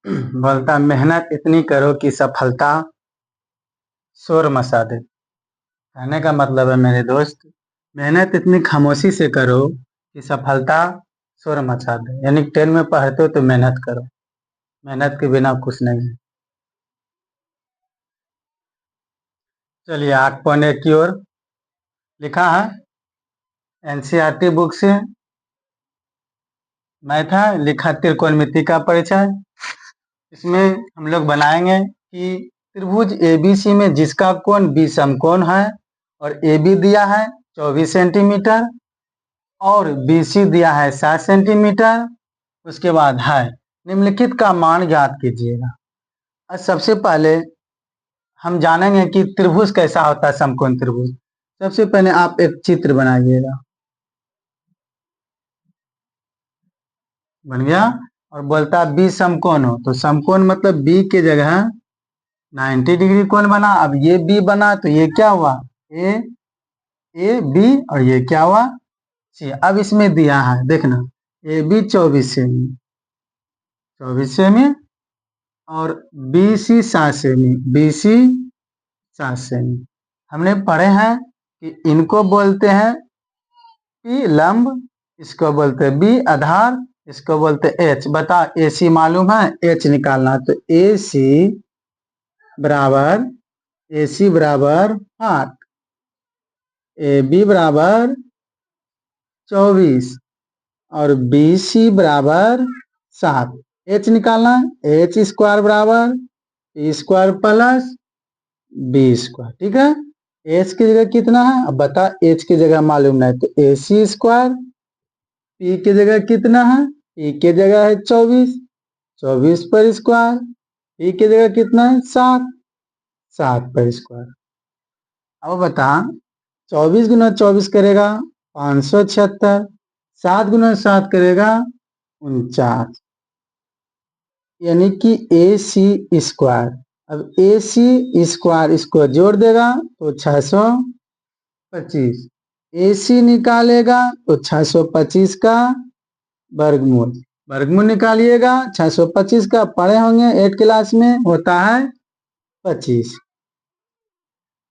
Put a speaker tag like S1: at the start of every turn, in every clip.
S1: बोलता मेहनत इतनी करो कि सफलता शोर मचा दे। कहने का मतलब है मेरे दोस्त, मेहनत इतनी खामोशी से करो कि सफलता शोर मचा दे। यानी 10 में पढ़ते हो तो मेहनत करो, मेहनत के बिना कुछ नहीं है। चलिए 8.1 की ओर लिखा है एनसीईआरटी बुक से मैथ है, लिखा त्रिकोणमिति का परिचय। इसमें हम लोग बनाएंगे कि त्रिभुज एबीसी में जिसका कोण बी समकोण है और ए बी दिया है 24 सेंटीमीटर और BC दिया है 7 सेंटीमीटर। उसके बाद है निम्नलिखित का मान ज्ञात कीजिएगा। अब सबसे पहले हम जानेंगे कि त्रिभुज कैसा होता है, समकोण त्रिभुज। सबसे पहले आप एक चित्र बनाइएगा, बन गया। और बोलता है बी समकोण हो, तो समकोण मतलब बी के जगह 90 डिग्री कोण बना। अब ये बी बना तो ये क्या हुआ, ए बी, और ये क्या हुआ सी। अब इसमें दिया है देखना ए बी 24 सेमी, 24 सेमी और BC 7 सेमी, BC 7 सेमी। हमने पढ़े हैं कि इनको बोलते हैं P लंब, इसको बोलते हैं B आधार, इसको बोलते हैं H। बता AC मालूम है, H निकालना। तो AC बराबर 8, AB बराबर 24 और BC बराबर 7। H निकालना, H स्क्वायर बराबर P square plus B square. ठीक है, H की जगह कितना है अब बता, H की जगह मालूम नहीं तो AC स्क्वायर, P की जगह कितना है, P की जगह है 24, 24 पर स्क्वायर, P की जगह कितना है 7, 7 पर स्क्वायर। अब बता 24 गुना 24 करेगा 576, 7 गुना 7 करेगा 49, यानी कि AC स्क्वायर। अब AC स्क्वायर इसको जोड़ देगा तो 625, AC निकालेगा तो 625 का वर्गमूल, वर्गमूल निकालिएगा 625 का, पढ़े होंगे 8 क्लास में, होता है 25।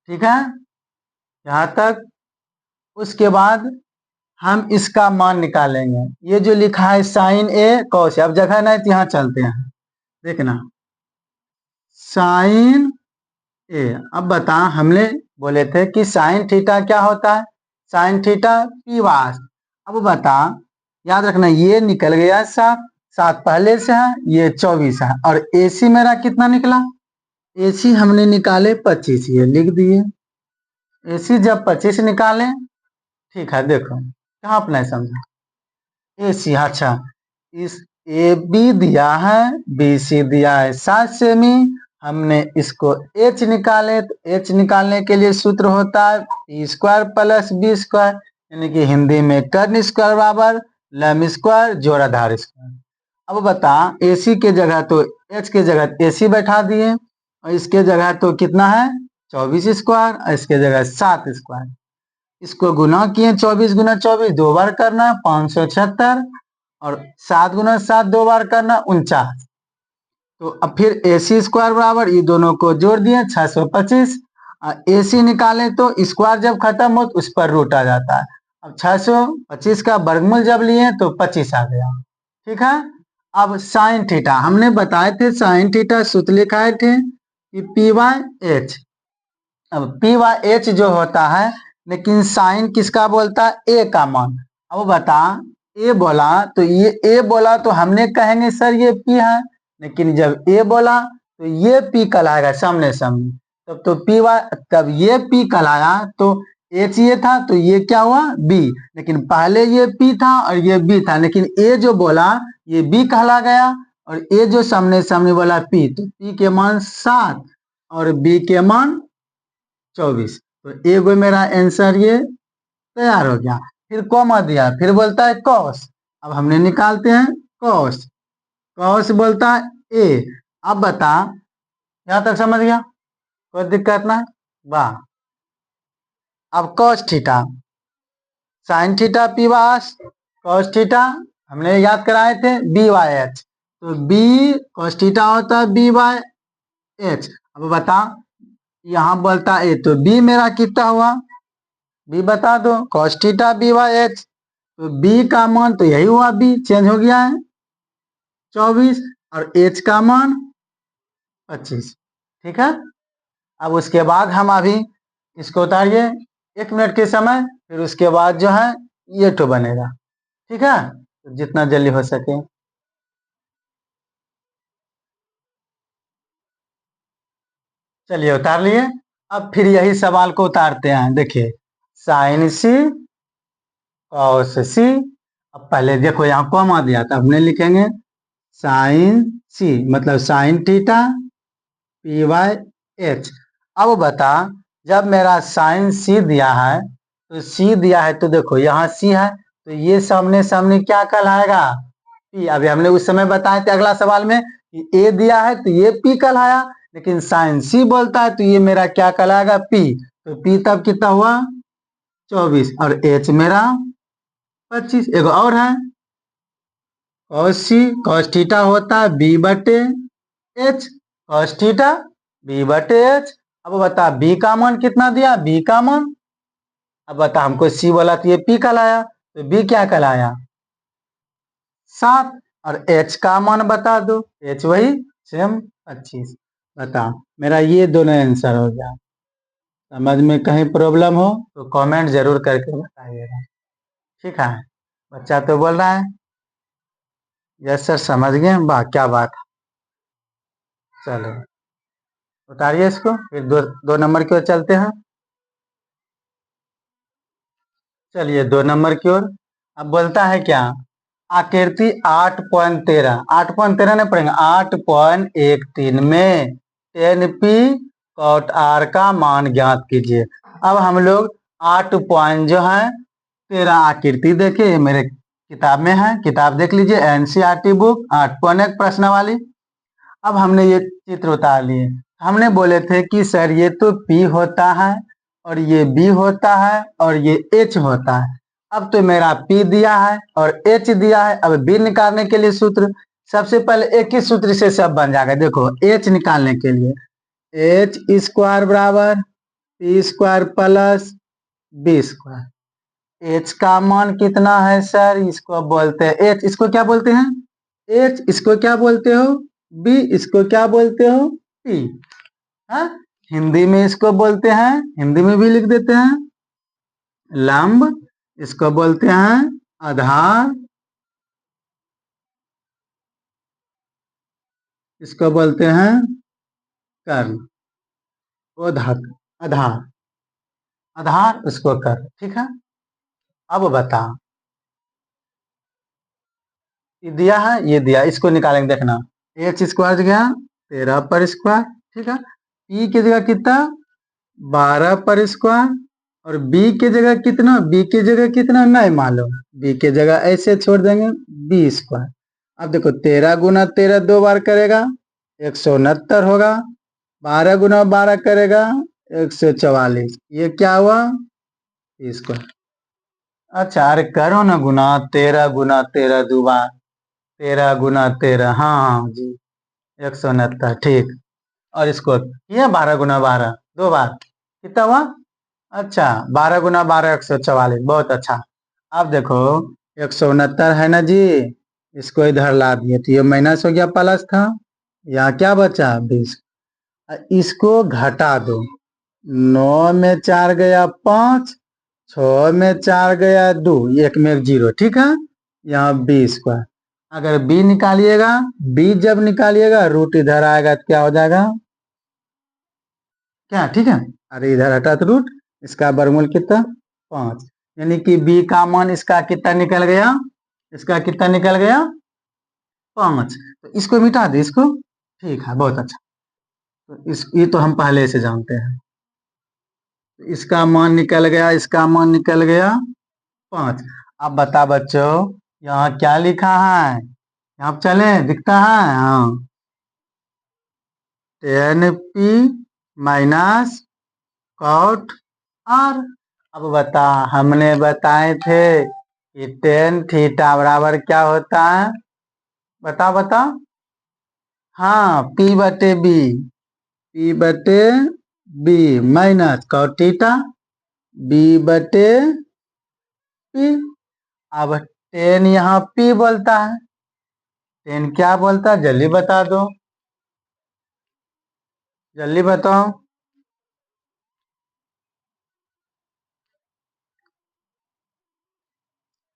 S1: ठीक है यहाँ तक। उसके बाद हम इसका मान निकालेंगे। ये जो लिखा है साइन ए कॉस, अब जगह नहीं तो यहाँ चलते हैं, देखना साइन ए। अब बता, हमने बोले थे कि साइन थीटा क्या होता है, साइन थीटा पी वास। अब बता, याद रखना ये निकल गया 7, 7 पहले से है, ये 24 है। और AC मेरा कितना निकला, AC हमने निकाले 25, ये लिख दिए। AC जब 25 निकाले, ठीक है देखो कहाँ अपना समझा, AC अच्छा, इस AB दिया है, BC दिया है 7 सेमी, हमने इसको H निकाले तो H निकालने के लिए सूत्र होता है P square plus B square, यानी कि हिंदी में कर्ण स्क्वायर बराबर लंब स्क्वायर जोड़ आधार स्क्वायर। अब बता AC के जगह तो H के जगह AC बैठा दिए, और इसके जगह तो कितना है 24 स्क्वायर, और इसके जगह 7 स्क्वायर। इसको गुना किए 24 गुना 24 दो बार करना 576, और 7 गुना 7 दो बार करना 49। तो अब फिर AC स्क्वायर बराबर ये दोनों को जोड़ दिए 625। AC निकाले तो स्क्वायर जब खत्म हो तो उस पर रूट आ जाता है। अब 625 का वर्गमूल जब लिए तो 25 आ गया। ठीक है, अब साइन थीटा हमने बताए थे, साइन थीटा सूत्र लिखाए थे कि P/H। अब P/H जो होता है, लेकिन साइन किसका बोलता है, ए का मान। अब बता ए बोला तो ये ए बोला तो हमने कहेंगे सर ये P है, लेकिन जब ए बोला तो ये P कहलाएगा सामने सामने, तब तो तब ये P कहलाया तो H ये था तो ये क्या हुआ B, लेकिन पहले ये P था और ये B था, लेकिन ए जो बोला ये B कहला गया, और ए जो सामने सामने बोला P, तो P के मान 7 और B के मान 24। तो एगो मेरा आंसर ये तैयार हो गया। फिर कॉमा दिया, फिर बोलता है कॉस। अब हमने निकालते हैं कॉस, कॉस बोलता है ए। अब बता, यहां तक समझ गया, कोई दिक्कत ना, वाह। अब cos theta, sine theta P/H, cos theta हमने याद कराए थे B/H, तो बी cos थीटा होता है बी बाय एच। अब बता, यहाँ बोलता ए तो बी मेरा कितना हुआ, बी बता दो, cos theta B by H. तो बी का मान तो यही हुआ, बी चेंज हो गया है 24 और एच का मान 25। ठीक है, अब उसके बाद हम अभी इसको उतारिए 1 मिनट के समय, फिर उसके बाद जो है ये तो बनेगा। ठीक है, तो जितना जल्दी हो सके। चलिए उतार लिए। अब फिर यही सवाल को उतारते हैं। देखिए साइन सी कॉस सी। अब पहले देखो यहाँ कॉमा दिया था, हमने लिखेंगे साइन सी मतलब sine theta P by H. अब बता, जब मेरा साइन सी दिया है तो सी दिया है तो देखो यहाँ सी है तो ये सामने सामने क्या कहलाएगा, पी। अभी हमने उस समय बताए थे अगला सवाल में कि ए दिया है तो ये पी कहलाया, लेकिन साइन सी बोलता है तो ये मेरा क्या कहलाएगा, पी। तो पी तब कितना हुआ 24 और एच मेरा 25। एक और है cos सी, cos थीटा होता है बी बटे एच, cos थीटा बी बटे एच। अब बता बी का मान कितना दिया, बी का मान, अब बता हमको सी बोला तो ये पी कहलाया तो बी क्या कहलाया 7। और एच का मान बता दो, एच वही सेम 25। बता मेरा ये दोनों आंसर हो गया। समझ में कहीं प्रॉब्लम हो तो कमेंट जरूर करके बताइएगा। ठीक है, बच्चा तो बोल रहा है यस सर समझ गए, वाह क्या बात है। चलो उतारिए इसको, फिर दो नंबर की ओर चलते हैं। चलिए 2 नंबर की ओर। अब बोलता है क्या, आकृति 8.13, 8.13 नहीं पढ़ेंगे, 8.13 में 10p cot r का मान ज्ञात कीजिए। अब हम लोग 8 पॉइंट जो है 13 आकृति देखिए, ये मेरे किताब में है, किताब देख लीजिए एनसीईआरटी बुक 8.1 प्रश्न वाली। अब हमने ये चित्र उतार लिए। हमने बोले थे कि सर ये तो P होता है और ये B होता है और ये H होता है। अब तो मेरा P दिया है और H दिया है। अब B निकालने के लिए सूत्र, सबसे पहले एक ही सूत्र से सब बन जाएगा। देखो H निकालने के लिए H स्क्वायर बराबर P square plus B square. H का मान कितना है सर, इसको बोलते हैं H, इसको क्या बोलते हैं H, इसको क्या बोलते हो B, इसको क्या बोलते हो P। हाँ, हिंदी में इसको बोलते हैं, हिंदी में भी लिख देते हैं लंब, इसको बोलते हैं आधार, इसको बोलते हैं कर्ण, वो धातु आधार, आधार उसको कर्ण। ठीक है, अब बता ये दिया है ये दिया, इसको निकालेंगे देखना। एच स्क्वायर गया 13 पर स्क्वायर। ठीक है, ई की जगह कितना 12 पर स्क्वायर और बी की जगह कितना, बी की जगह कितना नहीं मालूम, बी की जगह ऐसे छोड़ देंगे बी स्क्वायर। अब देखो 13 गुना 13 दो बार करेगा 169 होगा, 12 गुना 12 करेगा 144, ये क्या हुआ स्क्वायर। अच्छा अरे करो ना गुना, 13 गुना 13 दो बार, 13 गुना 13, हाँ हाँ जी 169 ठीक। और इसको किया 12 गुना 12 दो बार, कितना हुआ, अच्छा 12 गुना 12 144, बहुत अच्छा। अब देखो 169 है ना जी, इसको इधर ला दिए तो ये माइनस हो गया प्लस था, यहाँ क्या बचा 20। इसको घटा दो, 9 में 4 गया 5, 6 में 4 गया 2, एक में 1 0। ठीक है, यहाँ 20 का अगर b निकालिएगा, b जब निकालिएगा रूट इधर आएगा तो क्या हो जाएगा क्या, ठीक है। अरे इधर हटा तो रूट, इसका वर्गमूल कितना 5, यानी कि b का मान इसका कितना निकल गया, इसका कितना निकल गया 5। तो इसको मिटा दे इसको, ठीक है बहुत अच्छा। तो ये तो हम पहले से जानते हैं, तो इसका मान निकल गया, इसका मान निकल गया 5। अब बता बच्चों यहाँ क्या लिखा है, यहाँ चले दिखता है, हाँ 10p माइनस कॉट आर। अब बता हमने बताए थे कि टेन थीटा बराबर क्या होता है, बता बता हाँ, P/B minus cos theta B/P। अब टेन यहाँ P बोलता है, टेन क्या बोलता है जल्दी बता दो, जल्दी बताओ।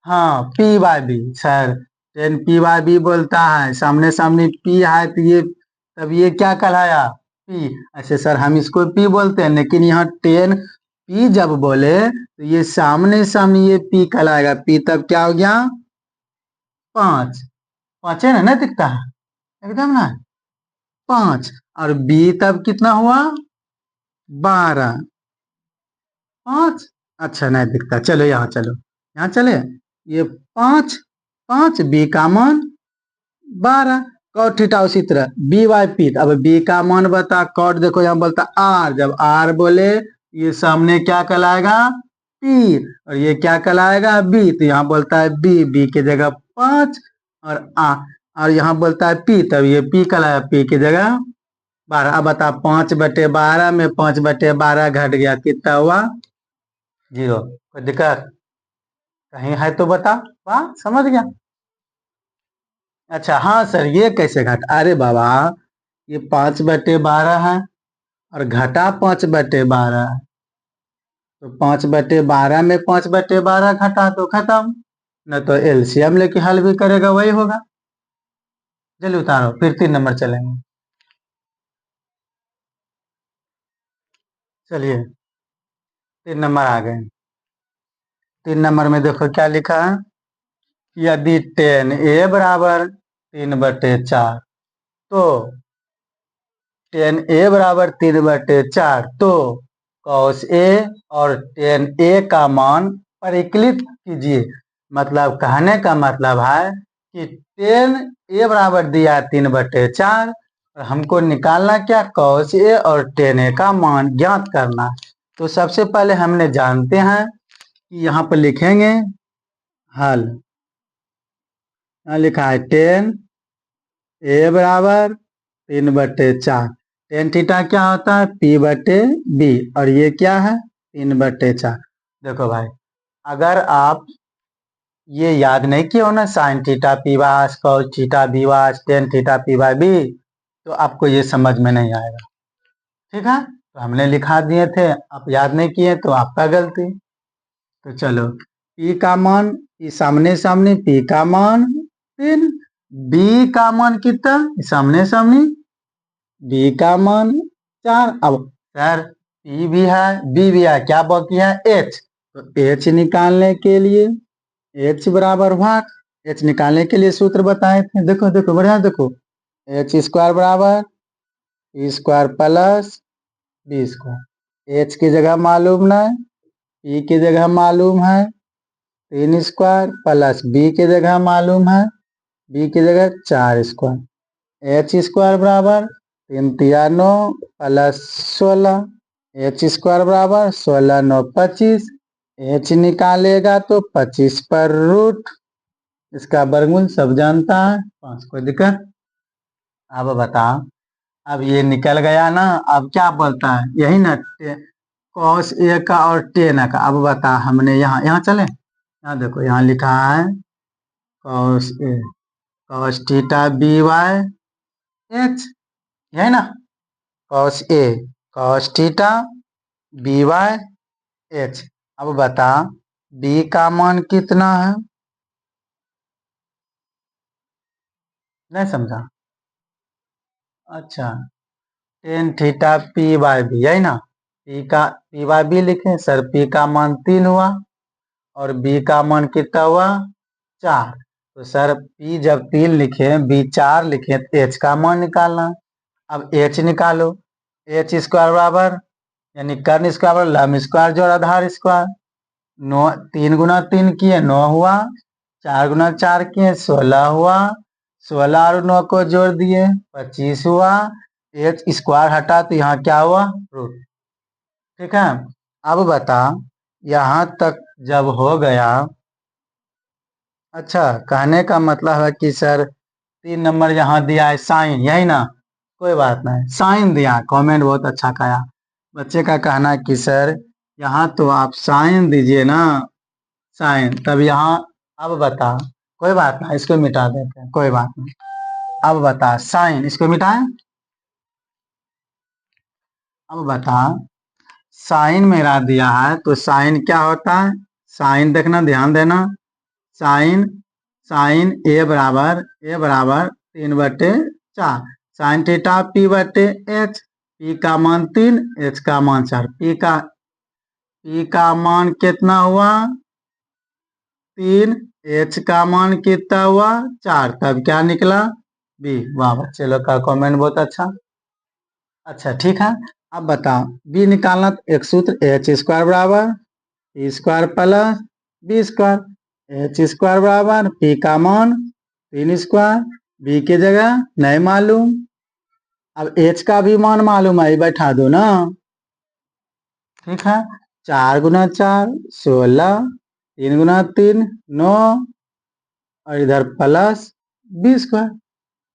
S1: हाँ, P/B सर, टेन P/B बोलता है, सामने सामने P है तो ये, तब ये क्या कहलाया P। ऐसे सर हम इसको P बोलते हैं, लेकिन यहाँ टेन P जब बोले तो ये सामने सामने ये P कहलाएगा। P तब क्या हो गया 5, 5 है ना, नहीं दिखता है एकदम ना 5। और B तब कितना हुआ 12, 5। अच्छा नहीं दिखता, चलो यहाँ चलो, यहाँ चले, ये 5, 5 B का मान 12, कॉट थीटा उसी तरह B/P। अब B का मान बता, कॉट देखो यहाँ बोलता R, जब R बोले ये सामने क्या कहलाएगा P, और ये क्या कहलाएगा B, तो यहाँ बोलता है B की जगह 5, और और यहाँ बोलता है P, तब ये P कहलाएगा, P की जगह 12। अब बता 5/12 में 5/12 घट गया, कितना हुआ 0। कोई दिक्कत कहीं है तो बता, वाह समझ गया। अच्छा हाँ सर, ये कैसे घटा, अरे बाबा ये 5/12 है और घटा 5/12 है, तो 5/12 में 5/12 घटा तो खत्म, न तो एलसीएम लेके हल भी करेगा वही होगा। चलिए उतारो, फिर 3 नंबर चलेंगे। चलिए 3 नंबर आ गए। 3 नंबर में देखो क्या लिखा है, यदि टेन ए बराबर 3/4, तो टेन ए बराबर 3/4, तो कॉस ए और टेन ए का मान परिकलित कीजिए। मतलब कहने का मतलब है कि टेन ए बराबर दिया 3/4, और हमको निकालना क्या कॉस ए और टेन ए का मान ज्ञात करना। तो सबसे पहले हमने जानते हैं कि यहाँ पर लिखेंगे हल, यहाँ लिखा है टेन ए बराबर 3/4, टेन थीटा क्या होता है P/B, और ये क्या है 3/4। देखो भाई, अगर आप ये याद नहीं किए हो ना साइन थीटा P वास, कॉस थीटा B वास, टेन थीटा P/B, तो आपको ये समझ में नहीं आएगा। ठीक है, तो हमने लिखा दिए थे, आप याद नहीं किए तो आपका गलती। तो चलो P का मान, सामने सामने P का मान 3, B का मान कितना सामने सामने B का मान 4। अब सर P भी है B भी है, क्या बाकी है H, तो H निकालने के लिए H बराबर व्हाट, H निकालने के लिए सूत्र बताए थे, देखो देखो बढ़िया देखो, H² बराबर P² प्लस B²। H की जगह मालूम नहीं, P की जगह मालूम है 3² प्लस B की जगह मालूम है, B की जगह 4²। H² बराबर 3×3 = 9 प्लस 16, H² बराबर 16×9 = 25। H निकालेगा तो 25 पर रूट, इसका वर्गमूल सब जानता है 5। कोई दिक्कत, अब बता, अब ये निकल गया ना, अब क्या बोलता है यही ना कॉस ए का और टेन का। अब बता, हमने यहाँ यहाँ चले, यहाँ देखो यहाँ लिखा है cos A, cos theta B/H, यही ना cos A cos theta B/H। अब बता B का मान कितना है, नहीं समझा। अच्छा, टेन थीटा P/B, यही ना, P/B लिखे सर, P का मान 3 हुआ और B का मान कितना हुआ 4। तो सर P जब 3 लिखे B 4 लिखे तो H का मान निकालना। अब H निकालो, H² बराबर यानी कर्ण स्क्वायर बराबर लंब स्क्वायर जोड़ आधार स्क्वायर, 9 3 × 3 किए 9 हुआ, 4 × 4 किए 16 हुआ, 16 और 9 को जोड़ दिए 25 हुआ, H² हटा तो यहाँ क्या हुआ रूट। ठीक है, अब बता यहाँ तक जब हो गया, अच्छा कहने का मतलब है कि सर 3 नंबर यहाँ दिया है साइन, यही ना, कोई बात नहीं, साइन दिया, कमेंट बहुत अच्छा खाया। बच्चे का कहना है कि सर यहाँ तो आप साइन दीजिए ना, साइन, तब यहाँ, अब बता, कोई बात ना, इसको मिटा देते हैं, कोई बात नहीं। अब बता साइन, इसको मिटाएं। अब बता, साइन मेरा दिया है तो साइन क्या होता है, साइन देखना, ध्यान देना, साइन, साइन ए बराबर 3/4, साइन थीटा P/H, P का मान 3, H का मान 4, P का मान कितना हुआ 3, H का मान कितना हुआ 4, तब क्या निकला B। वाह बच्चे लोग का कमेंट बहुत अच्छा। अच्छा ठीक है, अब बताओ B निकालना, तो एक सूत्र H² बराबर P² प्लस B², H² बराबर P का मान 3², B की जगह नहीं मालूम, अब H का भी मान मालूम है, बैठा दो ना, ठीक है, 4 गुना 4 16, 3 गुना 3 9, और इधर प्लस B²,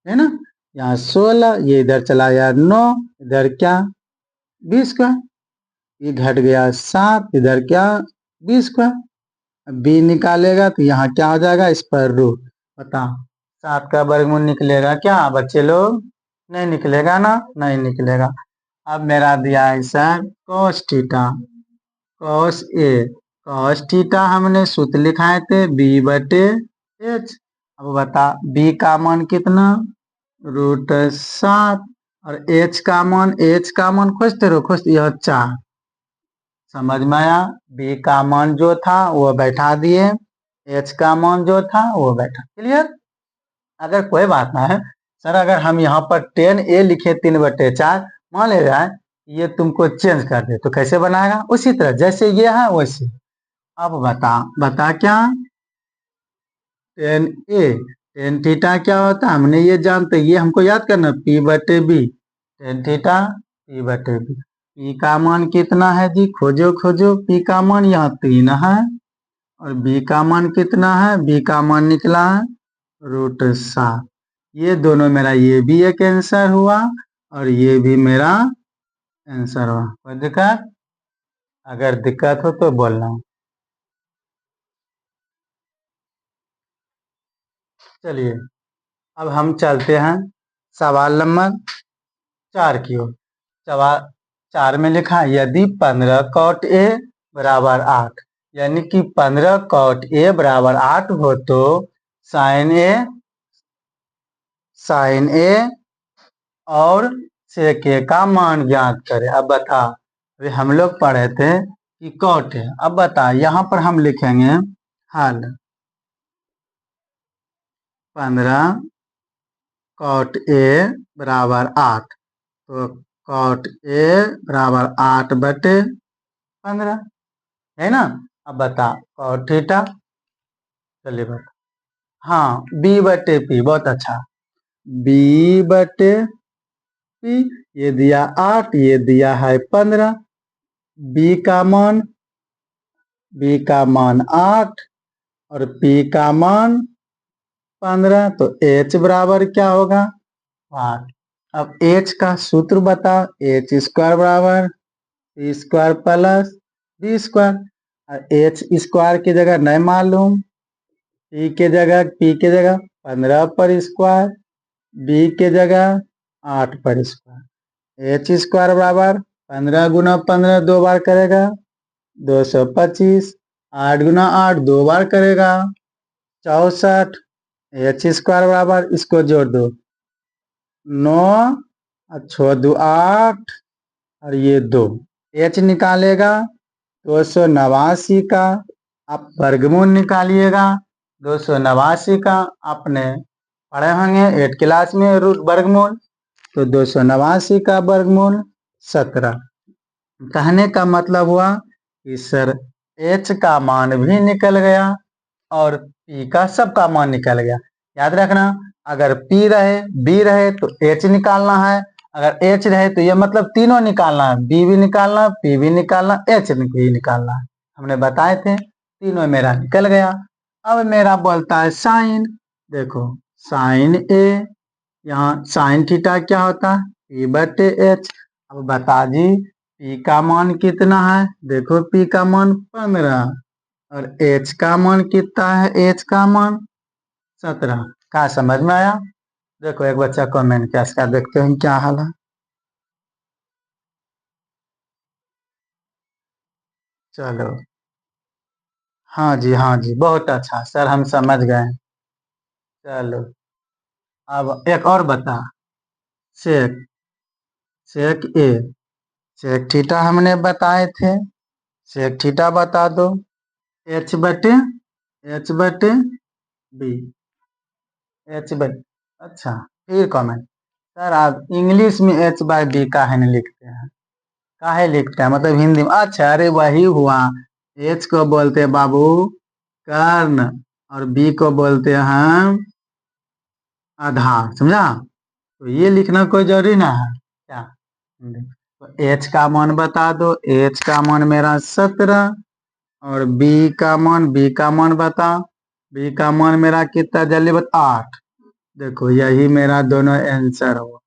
S1: है ना, यहाँ 16, ये इधर चला गया 9, इधर क्या B², ये घट गया 7, इधर क्या B², B निकालेगा तो यहाँ क्या हो जाएगा, इस पर रूट, बता 7 का वर्गमूल निकलेगा क्या बच्चे लोग, नहीं निकलेगा ना, नहीं निकलेगा। अब मेरा दिया है sir cos theta, cos A, cos theta हमने सूत्र लिखाए थे B/H, अब बता B का मान कितना √7, और H का मान खोजते रहो, खोजते, यह 4, समझ में आया, B का मान जो था वो बैठा दिए, H का मान जो था वो बैठा, क्लियर। अगर कोई बात ना है सर, अगर हम यहाँ पर 10A लिखे 3/4, मान ले रहा है ये तुमको चेंज कर दे तो कैसे बनाएगा, उसी तरह जैसे ये है वैसे। अब बता क्या 10A, टेन थीटा क्या होता है हमने ये जानते, ये हमको याद करना P/B, tan theta P/B, P का मान कितना है जी, खोजो खोजो, P का मान यहाँ 3 है, और B का मान कितना है, B का मान निकला है √7, ये दोनों मेरा, ये भी एक आंसर हुआ और ये भी मेरा आंसर हुआ। कोई दिक्कत, अगर दिक्कत हो तो बोलना। चलिए अब हम चलते हैं सवाल नंबर 4 की ओर। सवाल 4 में लिखा यदि 15 cot A बराबर 8, यानी कि 15 cot A बराबर 8 हो तो साइन A और sec A का मान ज्ञात करें। अब बता, अभी हम लोग पढ़े थे कि cot है, अब बता यहाँ पर हम लिखेंगे हल, 15 cot A बराबर 8, तो cot A बराबर 8/15, है ना। अब बता cot थीटा, चलिए बता, हाँ B/P, बहुत अच्छा, B/P, ये दिया 8, ये दिया है 15, B का मान 8 और P का मान 15, तो H बराबर क्या होगा 8। अब H का सूत्र बता, H² बराबर C² प्लस B², और H² की जगह नहीं मालूम, P की जगह 15 पर स्क्वायर, B की जगह 8 पर स्क्वायर, H² बराबर 15 गुना 15 दो बार करेगा 225, 8 गुना 8 दो बार करेगा 64, H² बराबर, इसको जोड़ दो 9 और 6 2 8, और ये 2, H निकालेगा 289 का, आप वर्गमूल निकालिएगा 289 का, आपने पढ़े होंगे 8 क्लास में रूट वर्गमूल, तो 289 का वर्गमूल 17। कहने का मतलब हुआ कि सर H का मान भी निकल गया और P का सबका मान निकल गया। याद रखना, अगर P रहे B रहे तो H निकालना है, अगर H रहे तो ये मतलब तीनों निकालना है, B भी निकालना, P भी निकालना, H भी निकालना है, हमने बताए थे, तीनों मेरा निकल गया। अब मेरा बोलता है साइन, देखो साइन ए, यहाँ साइन थीटा क्या होता है, पी बटे एच। अब बता जी पी का मान कितना है, देखो पी का मान 15 और एच का मान कितना है, एच का मान 17। क्या समझ में आया? देखो एक बच्चा कमेंट किया, इसका देखते हैं क्या हाल है। चलो, हाँ जी बहुत अच्छा सर, हम समझ गए। चलो अब एक और बता, सेक सेक ए, सेक थीटा हमने बताए थे, सेक थीटा बता दो, एच बटे बी, एच बटे, अच्छा फिर कमेंट, सर आप इंग्लिश में एच बाई बी काहे नहीं लिखते हैं, काहे लिखते हैं मतलब हिंदी में? अच्छा अरे वही हुआ, एच को बोलते हैं बाबू कर्ण और बी को बोलते हैं आधार, समझा? तो ये लिखना कोई जरूरी ना है क्या? तो एच का मान बता दो, एच का मान मेरा 17 और बी का मान बता, बी का मान मेरा कितना जल्दी बता, 8। देखो यही मेरा दोनों आंसर हो।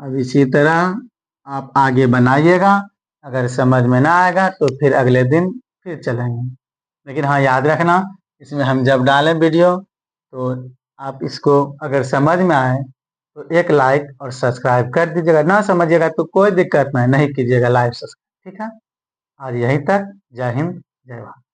S1: अब इसी तरह आप आगे बनाइएगा, अगर समझ में ना आएगा तो फिर अगले दिन फिर चलेंगे। लेकिन हाँ याद रखना, इसमें हम जब डालें वीडियो तो आप इसको अगर समझ में आए तो एक लाइक और सब्सक्राइब कर दीजिएगा, ना समझिएगा तो कोई दिक्कत नहीं कीजिएगा लाइक सब्सक्राइब, ठीक है? और यहीं तक, जय हिंद जय भारत।